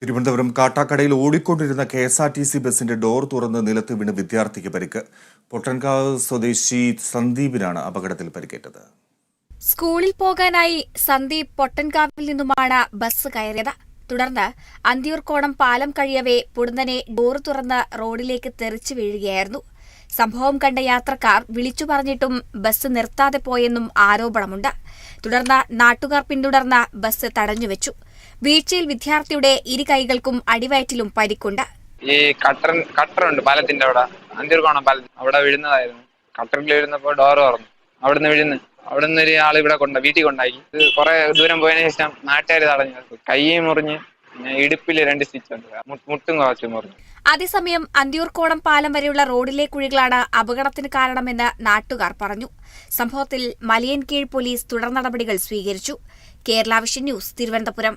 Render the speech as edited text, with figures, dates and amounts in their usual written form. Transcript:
തിരുവനന്തപുരം കാട്ടാക്കടയിൽ ഓടിക്കൊണ്ടിരുന്ന KSRTC ബസിന്റെ door തുറന്ന് നിലത്ത് വീണ് വിദ്യാർത്ഥിക്ക് പരിക്ക്. പൊട്ടൻകാവ് സ്വദേശി സന്ദീപിനാണ് അപകടത്തിൽ പരിക്കേറ്റത്. സ്കൂളിൽ പോകാനായി സന്ദീപ് പൊട്ടൻകാവിൽ നിന്നുമാണ് ബസ് കയറിയത്. തുടർന്ന് അന്തിയൂർക്കോണം പാലം കഴിയവേ പൊടുന്നനെ ഡോർ തുറന്ന് റോഡിലേക്ക് തെറിച്ചു വീഴുകയായിരുന്നു. സംഭവം കണ്ട യാത്രക്കാർ വിളിച്ചു പറഞ്ഞിട്ടും ബസ് നിർത്താതെ പോയെന്നും ആരോപണമുണ്ട്. തുടർന്ന് നാട്ടുകാർ പിന്തുടർന്ന് ബസ് തടഞ്ഞുവെച്ചു. വീഴ്ചയിൽ വിദ്യാർത്ഥിയുടെ ഇരു കൈകൾക്കും അടിവയറ്റിലും പരിക്കുണ്ട്. ഈ കട്ടറുണ്ട് പാലത്തിന്റെ അവിടെ, അന്തിയൂർക്കോണം പാലത്തിൽ അവിടെ വീഴുന്നതായിരുന്നു. കട്ടറിൽ വീഴുന്നപ്പോൾ ഡോർ തുറന്നു, അവിടുന്ന് ഒരു ആൾ ഇവിടെ വീട്ടിൽ കൊണ്ടാക്കി. കുറെ ദൂരം പോയതിനു ശേഷം നാട്ടുകാർ തടഞ്ഞു. കൈ മുറിഞ്ഞ്, ഇടുപ്പിൽ 2 സ്റ്റിച്ച് ഉണ്ട്, മുട്ടും കുറച്ച് മുറിഞ്ഞു. അതേസമയം അന്തിയൂർക്കോണം പാലം വരെയുള്ള റോഡിലെ കുഴികളാണ് അപകടത്തിന് കാരണമെന്ന് നാട്ടുകാർ പറഞ്ഞു. സംഭവത്തിൽ മലയൻകീഴ് പോലീസ് തുടർ നടപടികൾ സ്വീകരിച്ചു. Kerala vision news, Thiruvananthapuram.